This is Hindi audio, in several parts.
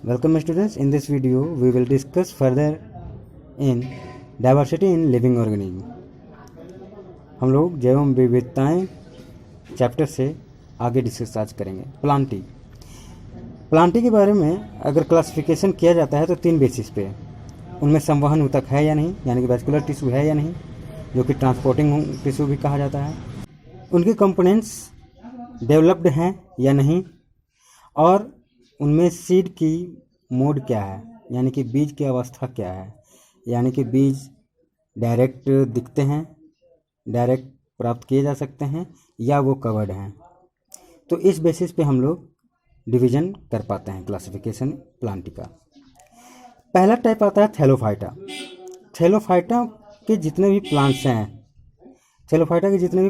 Welcome students. In this video we will discuss further in diversity in living organism. हम लोग जैव विविधताएं चैप्टर से आगे डिस्कस आज करेंगे। प्लांटी के बारे में अगर क्लासिफिकेशन किया जाता है तो 3 बेसिस पे, उनमें संवहन ऊतक है या नहीं, यानी कि वैस्कुलर टिश्यू है या नहीं, जो कि ट्रांसपोर्टिंग टिश्यू भी कहा जाता है, उनके कंपोनेंट्स डेवलप्ड हैं या नहीं, और उनमें सीड की मोड क्या है, यानी कि बीज की अवस्था क्या है, यानी कि बीज डायरेक्ट दिखते हैं, डायरेक्ट प्राप्त किए जा सकते हैं, या वो कवर्ड हैं। तो इस बेसिस पे हम लोग डिवीज़न कर पाते हैं क्लासिफिकेशन प्लांटी का। पहला टाइप आता है थैलोफाइटा। थैलोफाइटा के जितने भी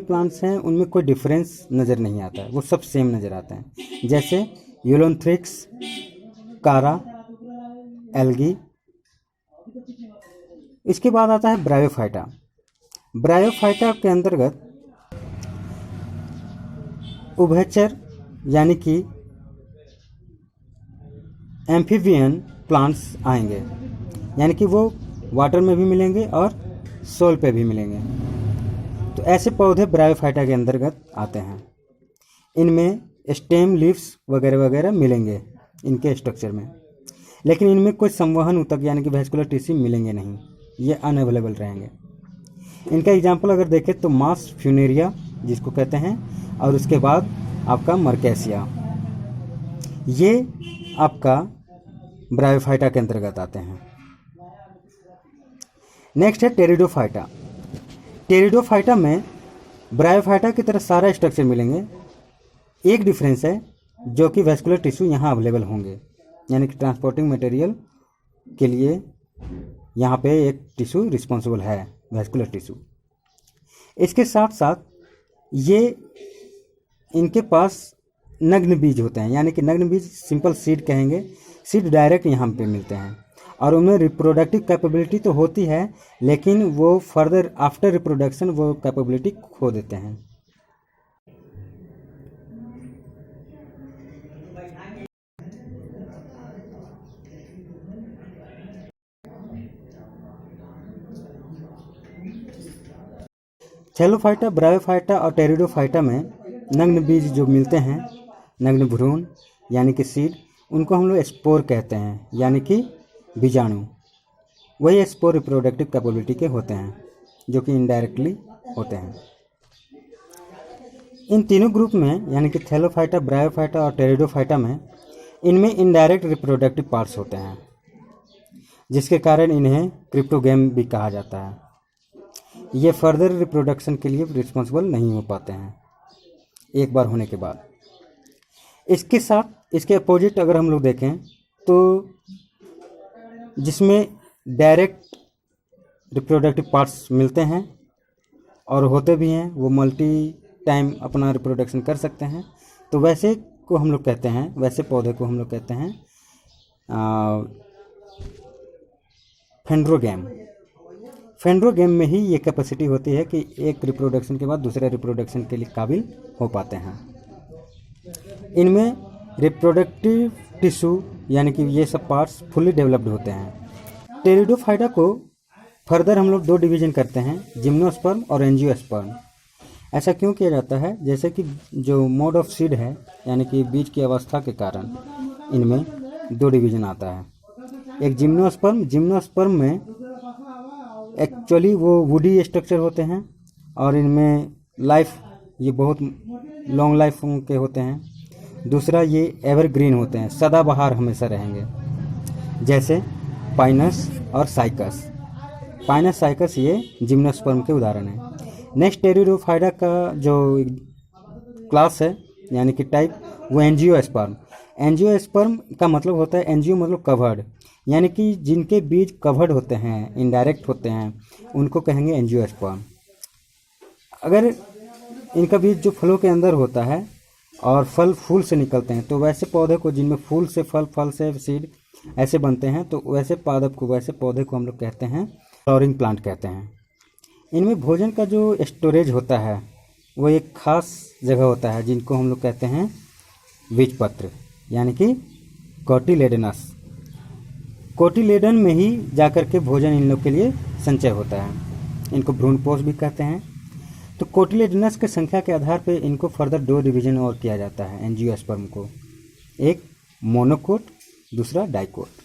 प्लांट्स हैं उनमें कोई डिफरेंस नज़र नहीं आता है, वो सब सेम नज़र आते हैं, जैसे यूलोन्थ्रिक्स, कारा, एल्गी। इसके बाद आता है ब्रायोफाइटा। ब्रायोफाइटा के अंतर्गत उभयचर यानी कि एम्फीबियन प्लांट्स आएंगे, यानी कि वो वाटर में भी मिलेंगे और सोल पे भी मिलेंगे। तो ऐसे पौधे ब्रायोफाइटा के अंतर्गत आते हैं। इनमें स्टेम, लीव्स वगैरह वगैरह मिलेंगे इनके स्ट्रक्चर में, लेकिन इनमें कोई संवहन ऊतक यानी कि वैस्कुलर टिश्यू मिलेंगे नहीं, ये अनअवेलेबल रहेंगे। इनका एग्जाम्पल अगर देखें तो मास फ्यूनेरिया जिसको कहते हैं, और उसके बाद आपका मर्केसिया, ये आपका ब्रायोफाइटा के अंतर्गत आते हैं। नेक्स्ट है टेरिडोफाइटा। टेरिडोफाइटा में ब्रायोफाइटा की तरह सारा स्ट्रक्चर मिलेंगे, एक डिफरेंस है जो कि वैस्कुलर टिश्यू यहाँ अवेलेबल होंगे, यानी कि ट्रांसपोर्टिंग मटेरियल के लिए यहाँ पे एक टिश्यू रिस्पॉन्सिबल है, वैस्कुलर टिश्यू। इसके साथ साथ ये इनके पास नग्न बीज होते हैं, यानी कि नग्न बीज सिंपल सीड कहेंगे, सीड डायरेक्ट यहाँ पे मिलते हैं, और उनमें रिप्रोडक्टिव कैपेबिलिटी तो होती है, लेकिन वो फर्दर आफ्टर रिप्रोडक्शन वो कैपेबिलिटी खो देते हैं। थैलोफाइटा, ब्रायोफाइटा और टेरिडोफाइटा में नग्न बीज जो मिलते हैं, नग्न भ्रूण यानी कि सीड, उनको हम लोग स्पोर कहते हैं, यानी कि बीजाणु। वही स्पोर रिप्रोडक्टिव कैपेबिलिटी के होते हैं, जो कि इनडायरेक्टली होते हैं। इन तीनों ग्रुप में, यानी कि थैलोफाइटा, ब्रायोफाइटा और टेरिडोफाइटा में, इनमें इनडायरेक्ट रिप्रोडक्टिव पार्ट्स होते हैं, जिसके कारण इन्हें क्रिप्टोगैम भी कहा जाता है। ये फर्दर रिप्रोडक्शन के लिए रिस्पॉन्सिबल नहीं हो पाते हैं एक बार होने के बाद। इसके साथ इसके अपोजिट अगर हम लोग देखें तो जिसमें डायरेक्ट रिप्रोडक्टिव पार्ट्स मिलते हैं और होते भी हैं, वो मल्टी टाइम अपना रिप्रोडक्शन कर सकते हैं, तो वैसे को हम लोग कहते हैं, वैसे पौधे को हम लोग कहते हैं फेंड्रोगैम। फेंड्रोगैम में ही ये कैपेसिटी होती है कि एक रिप्रोडक्शन के बाद दूसरे रिप्रोडक्शन के लिए काबिल हो पाते हैं। इनमें रिप्रोडक्टिव टिश्यू यानी कि ये सब पार्ट्स फुली डेवलप्ड होते हैं। टेरिडोफाइटा को फर्दर हम लोग 2 डिवीजन करते हैं, जिम्नोस्पर्म और एंजियोस्पर्म। ऐसा क्यों किया जाता है? जैसे कि जो मोड ऑफ सीड है, यानी कि बीज की अवस्था के कारण इनमें 2 डिवीजन आता है। एक जिम्नोस्पर्म में एक्चुअली वो वुडी स्ट्रक्चर होते हैं, और इनमें लाइफ ये बहुत लॉन्ग लाइफ के होते हैं। दूसरा ये एवरग्रीन होते हैं, सदाबहार हमेशा रहेंगे, जैसे पाइनस और साइकस। पाइनस, साइकस ये जिम्नोस्पर्म के उदाहरण हैं। नेक्स्ट टेरिडोफाइटा का जो क्लास है यानी कि टाइप, वो एंजियोस्पर्म। एंजियोस्पर्म का मतलब होता है, एंजियो मतलब कवर्ड, यानी कि जिनके बीज कवर्ड होते हैं, इनडायरेक्ट होते हैं, उनको कहेंगे एंजियोस्पर्म। अगर इनका बीज जो फलों के अंदर होता है और फल फूल से निकलते हैं, तो वैसे पौधे को जिनमें फूल से फल, फल से सीड ऐसे बनते हैं, तो वैसे पौधे को हम लोग कहते हैं फ्लावरिंग प्लांट कहते हैं। इनमें भोजन का जो स्टोरेज होता है वो एक खास जगह होता है, जिनको हम लोग कहते हैं बीजपत्र, यानी कि कॉटिलेडनस कोटिलेडन में ही जाकर के भोजन इन लोग के लिए संचय होता है। इनको भ्रूणपोष भी कहते हैं। तो कोटिलेडनस की संख्या के आधार पर इनको फर्दर 2 डिवीजन और किया जाता है एंजियोस्पर्म को, एक मोनोकोट, दूसरा डाइकोट।